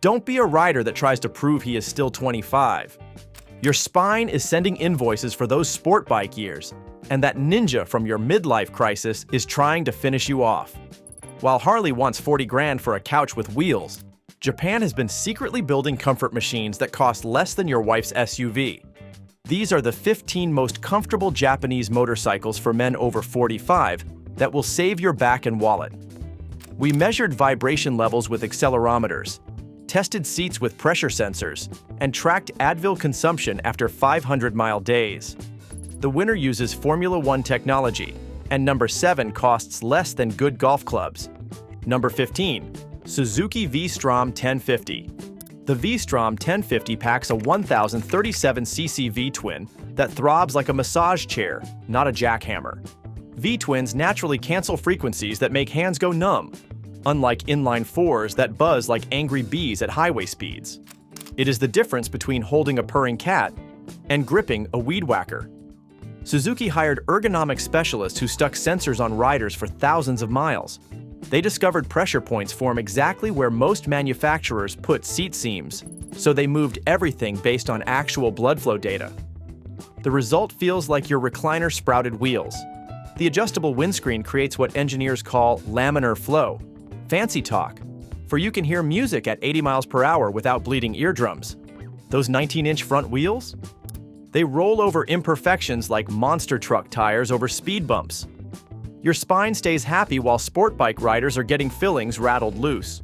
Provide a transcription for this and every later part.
Don't be a rider that tries to prove he is still 25. Your spine is sending invoices for those sport bike years, and that ninja from your midlife crisis is trying to finish you off. While Harley wants 40 grand for a couch with wheels, Japan has been secretly building comfort machines that cost less than your wife's SUV. These are the 15 most comfortable Japanese motorcycles for men over 45 that will save your back and wallet. We measured vibration levels with accelerometers, tested seats with pressure sensors, and tracked Advil consumption after 500-mile days. The winner uses Formula One technology, and number 7 costs less than good golf clubs. Number 15. Suzuki V-Strom 1050. The V-Strom 1050 packs a 1037cc V-twin that throbs like a massage chair, not a jackhammer. V-twins naturally cancel frequencies that make hands go numb, unlike inline 4s that buzz like angry bees at highway speeds. It is the difference between holding a purring cat and gripping a weed whacker. Suzuki hired ergonomic specialists who stuck sensors on riders for thousands of miles. They discovered pressure points form exactly where most manufacturers put seat seams, so they moved everything based on actual blood flow data. The result feels like your recliner sprouted wheels. The adjustable windscreen creates what engineers call laminar flow. Fancy talk, for you can hear music at 80 miles per hour without bleeding eardrums. Those 19-inch front wheels? They roll over imperfections like monster truck tires over speed bumps. Your spine stays happy while sport bike riders are getting fillings rattled loose.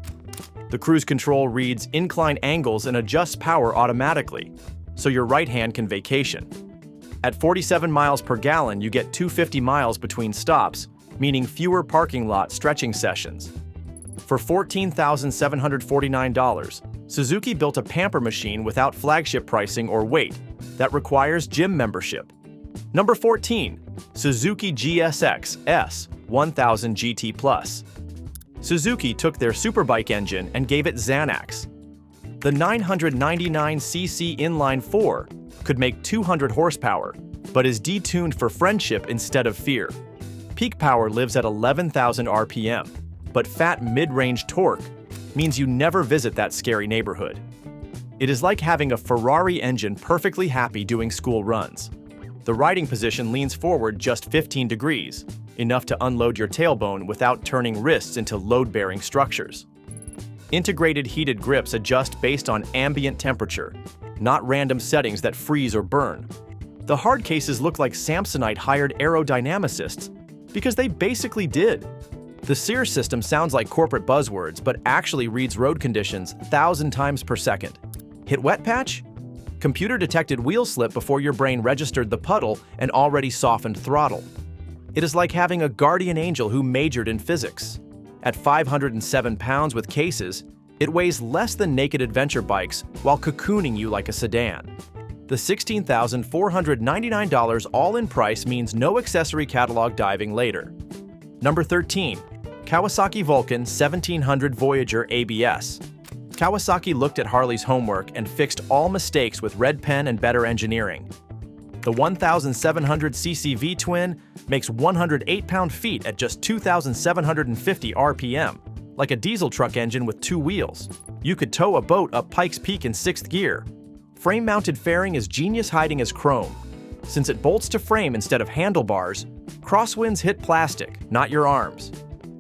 The cruise control reads incline angles and adjusts power automatically, so your right hand can vacation. At 47 miles per gallon, you get 250 miles between stops, meaning fewer parking lot stretching sessions. For $14,749, Suzuki built a pamper machine without flagship pricing or weight that requires gym membership. Number 14. Suzuki GSX S 1000 GT Plus. Suzuki took their superbike engine and gave it Xanax. The 999cc inline 4 could make 200 horsepower, but is detuned for friendship instead of fear. Peak power lives at 11,000 RPM. But fat mid-range torque means you never visit that scary neighborhood. It is like having a Ferrari engine perfectly happy doing school runs. The riding position leans forward just 15 degrees, enough to unload your tailbone without turning wrists into load-bearing structures. Integrated heated grips adjust based on ambient temperature, not random settings that freeze or burn. The hard cases look like Samsonite hired aerodynamicists because they basically did. The Sears system sounds like corporate buzzwords, but actually reads road conditions 1,000 times per second. Hit wet patch? Computer detected wheel slip before your brain registered the puddle and already softened throttle. It is like having a guardian angel who majored in physics. At 507 pounds with cases, it weighs less than naked adventure bikes while cocooning you like a sedan. The $16,499 all-in price means no accessory catalog diving later. Number 13. Kawasaki Vulcan 1700 Voyager ABS. Kawasaki looked at Harley's homework and fixed all mistakes with red pen and better engineering. The 1700cc V-twin makes 108 pound-feet at just 2,750 RPM, like a diesel truck engine with 2 wheels. You could tow a boat up Pikes Peak in 6th gear. Frame-mounted fairing is genius hiding as chrome. Since it bolts to frame instead of handlebars, crosswinds hit plastic, not your arms.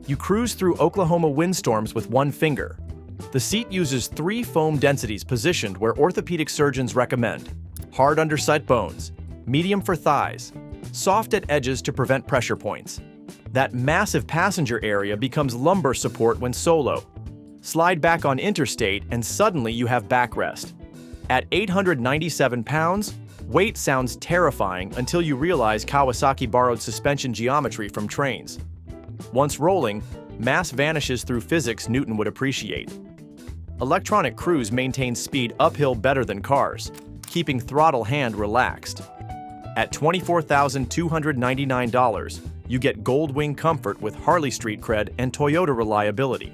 You cruise through Oklahoma windstorms with one finger. The seat uses 3 foam densities positioned where orthopedic surgeons recommend. Hard under sit bones, medium for thighs, soft at edges to prevent pressure points. That massive passenger area becomes lumbar support when solo. Slide back on interstate and suddenly you have backrest. At 897 pounds, weight sounds terrifying until you realize Kawasaki borrowed suspension geometry from trains. Once rolling, mass vanishes through physics Newton would appreciate. Electronic cruise maintains speed uphill better than cars, keeping throttle hand relaxed. At $24,299, you get gold wing comfort with Harley street cred and Toyota reliability.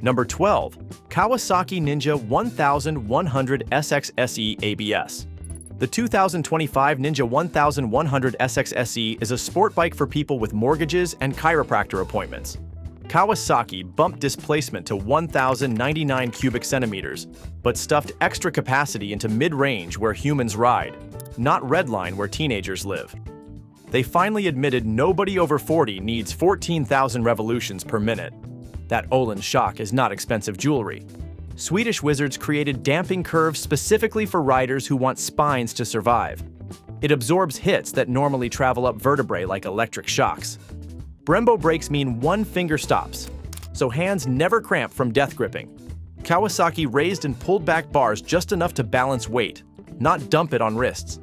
Number 12. Kawasaki Ninja 1100 SX SE ABS. The 2025 Ninja 1100 SX SE is a sport bike for people with mortgages and chiropractor appointments. Kawasaki bumped displacement to 1,099 cubic centimeters, but stuffed extra capacity into mid-range where humans ride, not redline where teenagers live. They finally admitted nobody over 40 needs 14,000 revolutions per minute. That Olin shock is not expensive jewelry. Swedish wizards created damping curves specifically for riders who want spines to survive. It absorbs hits that normally travel up vertebrae like electric shocks. Brembo brakes mean one finger stops, so hands never cramp from death gripping. Kawasaki raised and pulled back bars just enough to balance weight, not dump it on wrists.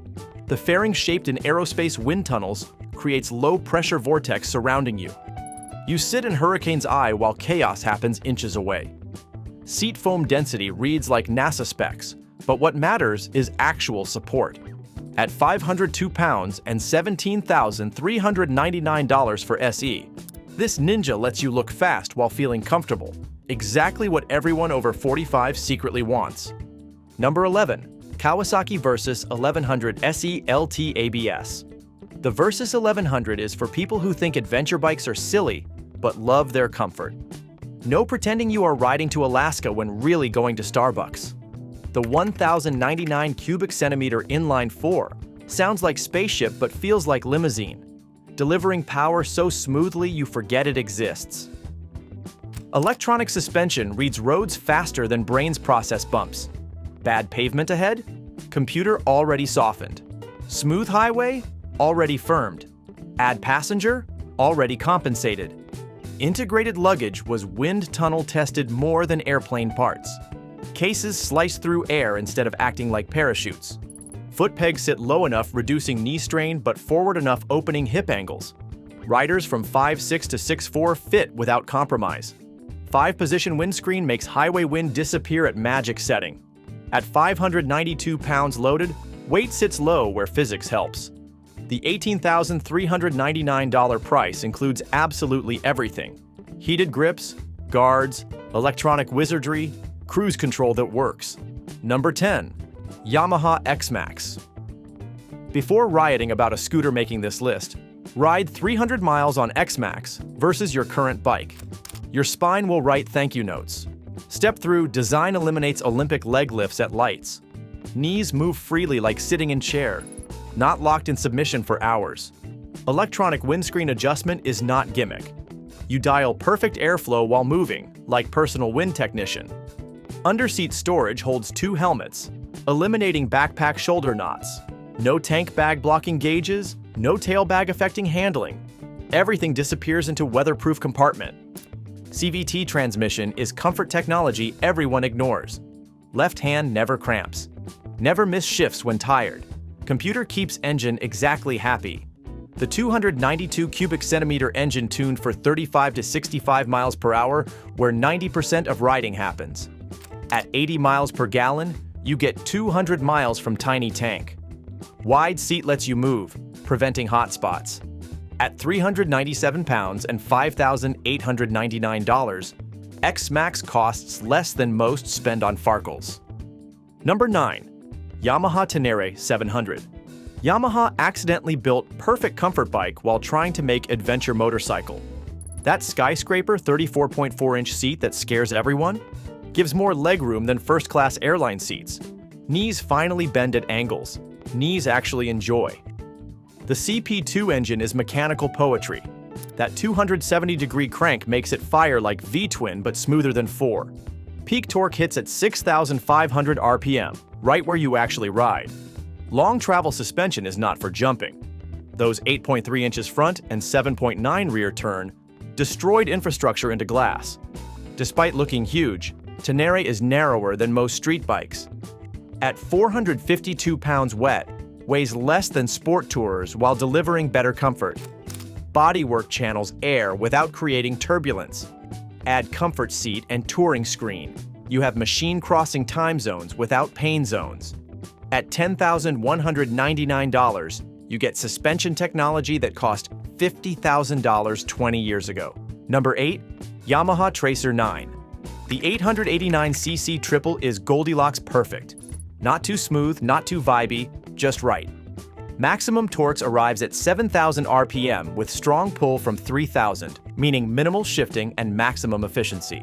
The fairing shaped in aerospace wind tunnels creates low-pressure vortex surrounding you. You sit in hurricane's eye while chaos happens inches away. Seat foam density reads like NASA specs, but what matters is actual support. At 502 pounds and $17,399 for SE, this Ninja lets you look fast while feeling comfortable, exactly what everyone over 45 secretly wants. Number 11. Kawasaki Versys 1100 SE LT ABS. The Versys 1100 is for people who think adventure bikes are silly, but love their comfort. No pretending you are riding to Alaska when really going to Starbucks. The 1,099 cubic centimeter inline 4 sounds like spaceship but feels like limousine, delivering power so smoothly you forget it exists. Electronic suspension reads roads faster than brains process bumps. Bad pavement ahead? Computer already softened. Smooth highway? Already firmed. Add passenger? Already compensated. Integrated luggage was wind tunnel tested more than airplane parts. Cases slice through air instead of acting like parachutes. Foot pegs sit low enough reducing knee strain but forward enough opening hip angles. Riders from 5'6" to 6'4" fit without compromise. 5-position windscreen makes highway wind disappear at magic setting. At 592 pounds loaded, weight sits low where physics helps. The $18,399 price includes absolutely everything. Heated grips, guards, electronic wizardry, cruise control that works. Number 10. Yamaha X-Max. Before rioting about a scooter making this list, ride 300 miles on X-Max versus your current bike. Your spine will write thank you notes. Step through design eliminates Olympic leg lifts at lights. Knees move freely like sitting in chair, not locked in submission for hours. Electronic windscreen adjustment is not gimmick. You dial perfect airflow while moving, like personal wind technician. Underseat storage holds 2 helmets, eliminating backpack shoulder knots. No tank bag blocking gauges, no tail bag affecting handling. Everything disappears into weatherproof compartment. CVT transmission is comfort technology everyone ignores. Left hand never cramps. Never miss shifts when tired. Computer keeps engine exactly happy. The 292 cubic centimeter engine tuned for 35 to 65 miles per hour where 90% of riding happens. At 80 miles per gallon, you get 200 miles from tiny tank. Wide seat lets you move, preventing hot spots. At 397 pounds and $5,899, X-Max costs less than most spend on Farkles. Number 9. Yamaha Tenere 700. Yamaha accidentally built perfect comfort bike while trying to make adventure motorcycle. That skyscraper 34.4-inch seat that scares everyone gives more legroom than first-class airline seats. Knees finally bend at angles. Knees actually enjoy. The CP2 engine is mechanical poetry. That 270-degree crank makes it fire like V-twin but smoother than 4. Peak torque hits at 6,500 RPM, right where you actually ride. Long travel suspension is not for jumping. Those 8.3 inches front and 7.9 rear turn destroyed infrastructure into glass. Despite looking huge, Tenere is narrower than most street bikes. At 452 pounds wet, weighs less than sport tourers while delivering better comfort. Bodywork channels air without creating turbulence. Add comfort seat and touring screen. You have machine crossing time zones without pain zones. At $10,199, you get suspension technology that cost $50,000 20 years ago. Number 8. Yamaha Tracer 9. The 889cc triple is Goldilocks perfect. Not too smooth, not too vibey, just right. Maximum torques arrives at 7,000 RPM with strong pull from 3,000, meaning minimal shifting and maximum efficiency.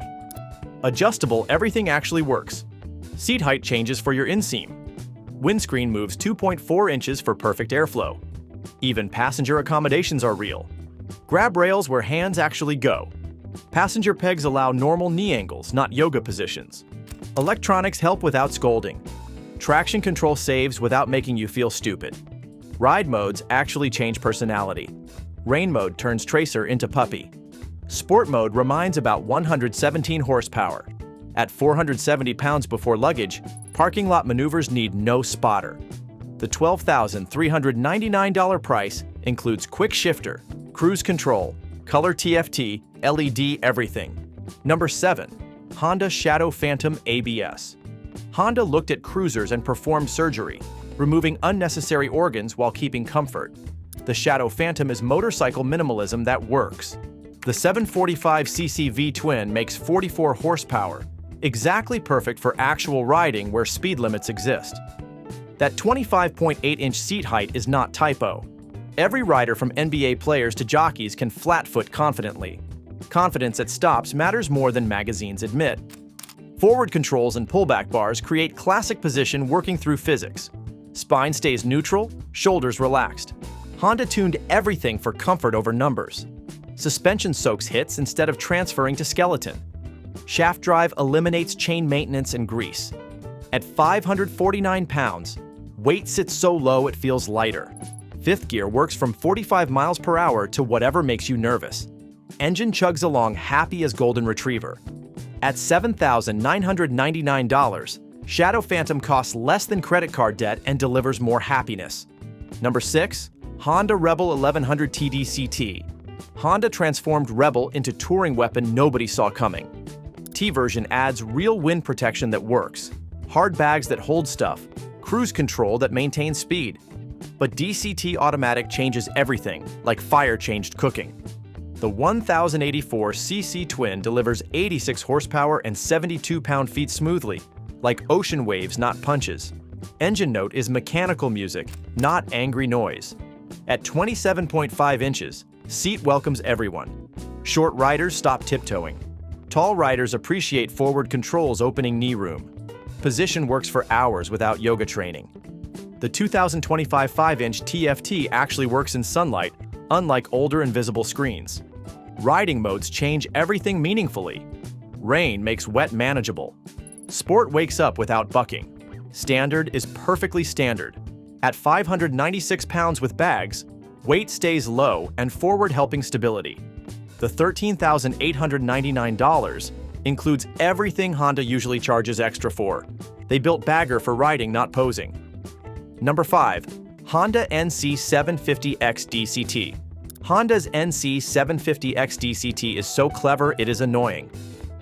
Adjustable, everything actually works. Seat height changes for your inseam. Windscreen moves 2.4 inches for perfect airflow. Even passenger accommodations are real. Grab rails where hands actually go. Passenger pegs allow normal knee angles, not yoga positions. Electronics help without scolding. Traction control saves without making you feel stupid. Ride modes actually change personality. Rain mode turns Tracer into puppy. Sport mode reminds about 117 horsepower. At 470 pounds before luggage, parking lot maneuvers need no spotter. The $12,399 price includes quick shifter, cruise control, color TFT, LED everything. Number 7. Honda Shadow Phantom ABS. Honda looked at cruisers and performed surgery, removing unnecessary organs while keeping comfort. The Shadow Phantom is motorcycle minimalism that works. The 745cc V-twin makes 44 horsepower, exactly perfect for actual riding where speed limits exist. That 25.8-inch seat height is not typo. Every rider from NBA players to jockeys can flat-foot confidently. Confidence at stops matters more than magazines admit. Forward controls and pullback bars create classic position working through physics. Spine stays neutral, shoulders relaxed. Honda tuned everything for comfort over numbers. Suspension soaks hits instead of transferring to skeleton. Shaft drive eliminates chain maintenance and grease. At 549 pounds, weight sits so low it feels lighter. Fifth gear works from 45 miles per hour to whatever makes you nervous. Engine chugs along happy as golden retriever. At $7,999, Shadow Phantom costs less than credit card debt and delivers more happiness. Number 6. Honda Rebel 1100 TDCT. Honda transformed Rebel into touring weapon nobody saw coming. T-version adds real wind protection that works, hard bags that hold stuff, cruise control that maintains speed. But DCT automatic changes everything, like fire changed cooking. The 1084cc twin delivers 86 horsepower and 72 pound-feet smoothly, like ocean waves, not punches. Engine note is mechanical music, not angry noise. At 27.5 inches, seat welcomes everyone. Short riders stop tiptoeing. Tall riders appreciate forward controls opening knee room. Position works for hours without yoga training. The 2025 5-inch TFT actually works in sunlight, unlike older invisible screens. Riding modes change everything meaningfully. Rain makes wet manageable. Sport wakes up without bucking. Standard is perfectly standard. At 596 pounds with bags, weight stays low and forward helping stability. The $13,899 includes everything Honda usually charges extra for. They built bagger for riding, not posing. Number 5. Honda NC750X DCT. Honda's NC750X DCT is so clever it is annoying.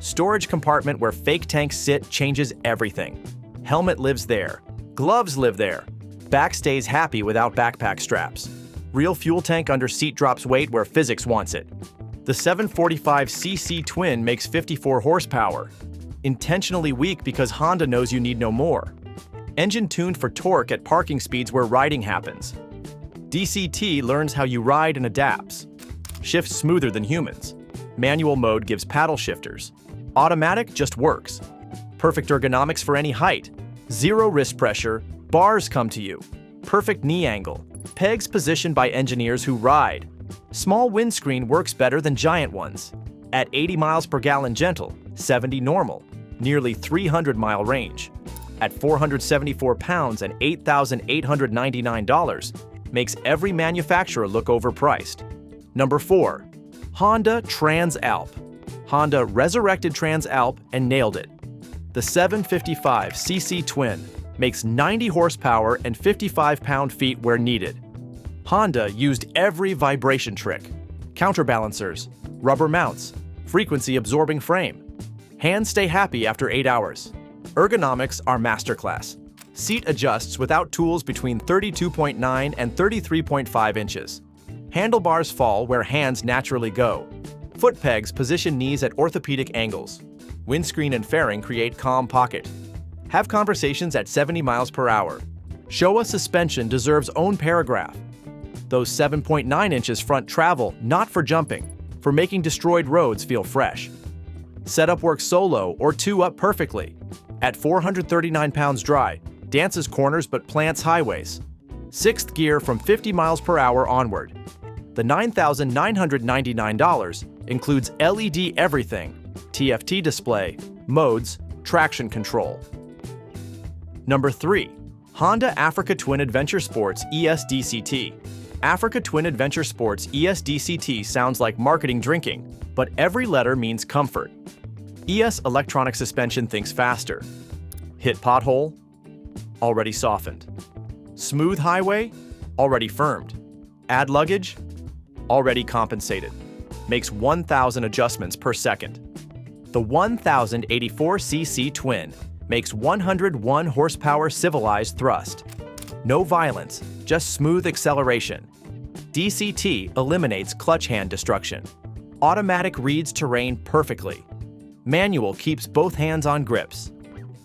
Storage compartment where fake tanks sit changes everything. Helmet lives there. Gloves live there. Back stays happy without backpack straps. Real fuel tank under seat drops weight where physics wants it. The 745cc twin makes 54 horsepower. Intentionally weak because Honda knows you need no more. Engine tuned for torque at parking speeds where riding happens. DCT learns how you ride and adapts. Shifts smoother than humans. Manual mode gives paddle shifters. Automatic just works. Perfect ergonomics for any height. Zero wrist pressure. Bars come to you. Perfect knee angle. Pegs positioned by engineers who ride. Small windscreen works better than giant ones. At 80 miles per gallon gentle, 70 normal. Nearly 300-mile range. At 474 pounds and $8,899, makes every manufacturer look overpriced. Number 4. Honda Transalp. Honda resurrected Transalp and nailed it. The 755cc twin makes 90 horsepower and 55 pound-feet where needed. Honda used every vibration trick. Counterbalancers, rubber mounts, frequency-absorbing frame. Hands stay happy after 8 hours. Ergonomics are masterclass. Seat adjusts without tools between 32.9 and 33.5 inches. Handlebars fall where hands naturally go. Foot pegs position knees at orthopedic angles. Windscreen and fairing create calm pocket. Have conversations at 70 miles per hour. Showa suspension deserves own paragraph. Those 7.9 inches front travel, not for jumping, for making destroyed roads feel fresh. Setup works solo or two up perfectly. At 439 pounds dry, dances corners but plants highways. Sixth gear from 50 miles per hour onward. The $9,999 includes LED everything, TFT display, modes, traction control. Number 3. Honda Africa Twin Adventure Sports ES-DCT. Africa Twin Adventure Sports ES-DCT sounds like marketing drinking, but every letter means comfort. ES electronic suspension thinks faster. Hit pothole? Already softened. Smooth highway? Already firmed. Add luggage? Already compensated. Makes 1,000 adjustments per second. The 1084cc Twin makes 101 horsepower civilized thrust. No violence, just smooth acceleration. DCT eliminates clutch hand destruction. Automatic reads terrain perfectly. Manual keeps both hands on grips.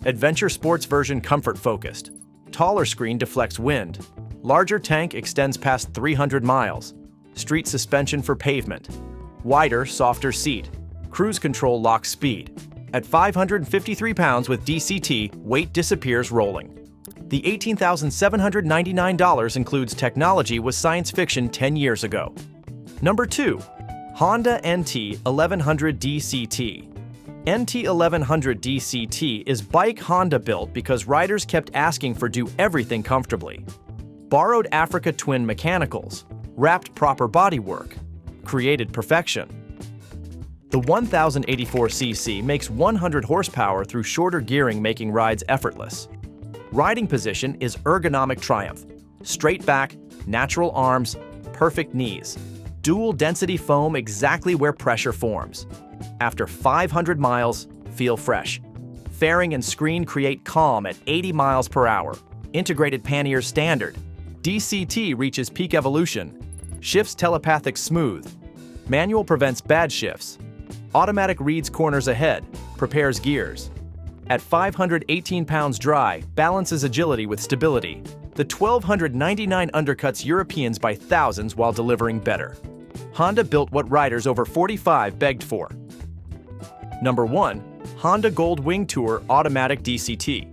Adventure Sports version comfort focused. Taller screen deflects wind. Larger tank extends past 300 miles. Street suspension for pavement. Wider, softer seat. Cruise control locks speed. At 553 pounds with DCT, weight disappears rolling. The $18,799 includes technology was science fiction 10 years ago. Number 2. Honda NT 1100 DCT. NT 1100 DCT is bike Honda built because riders kept asking for do-everything comfortably. Borrowed Africa Twin mechanicals, wrapped proper bodywork, created perfection. The 1084cc makes 100 horsepower through shorter gearing, making rides effortless. Riding position is ergonomic triumph. Straight back, natural arms, perfect knees. Dual density foam exactly where pressure forms. After 500 miles, feel fresh. Fairing and screen create calm at 80 miles per hour. Integrated pannier standard. DCT reaches peak evolution. Shifts telepathic smooth. Manual prevents bad shifts. Automatic reads corners ahead, prepares gears. At 518 pounds dry, balances agility with stability. The 1299 undercuts Europeans by thousands while delivering better. Honda built what riders over 45 begged for. Number 1. Honda Gold Wing Tour Automatic DCT.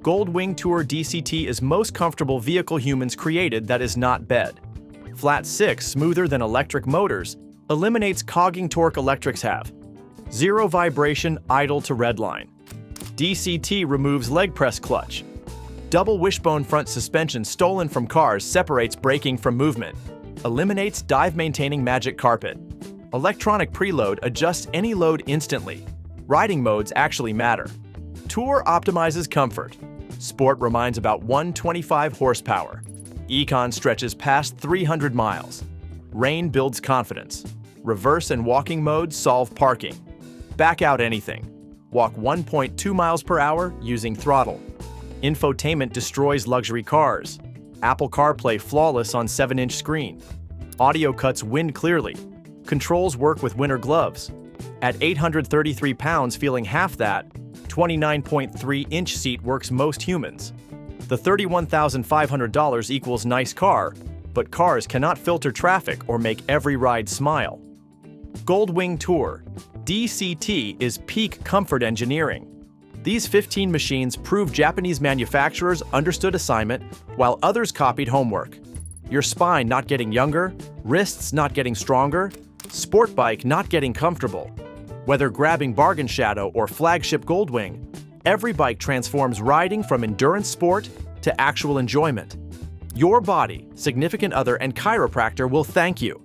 Gold Wing Tour DCT is most comfortable vehicle humans created that is not bed. Flat 6, smoother than electric motors, eliminates cogging torque electrics have. Zero vibration, idle to redline. DCT removes leg press clutch. Double wishbone front suspension stolen from cars separates braking from movement. Eliminates dive maintaining magic carpet. Electronic preload adjusts any load instantly. Riding modes actually matter. Tour optimizes comfort. Sport reminds about 125 horsepower. Econ stretches past 300 miles. Rain builds confidence. Reverse and walking modes solve parking. Back out anything. Walk 1.2 miles per hour using throttle. Infotainment destroys luxury cars. Apple CarPlay flawless on 7-inch screen. Audio cuts wind clearly. Controls work with winter gloves. At 833 pounds, feeling half that, 29.3-inch seat works most humans. The $31,500 equals nice car, but cars cannot filter traffic or make every ride smile. Gold Wing Tour DCT is peak comfort engineering. These 15 machines prove Japanese manufacturers understood assignment while others copied homework. Your spine not getting younger, wrists not getting stronger, sport bike not getting comfortable. Whether grabbing Bargain Shadow or flagship Goldwing, every bike transforms riding from endurance sport to actual enjoyment. Your body, significant other, and chiropractor will thank you.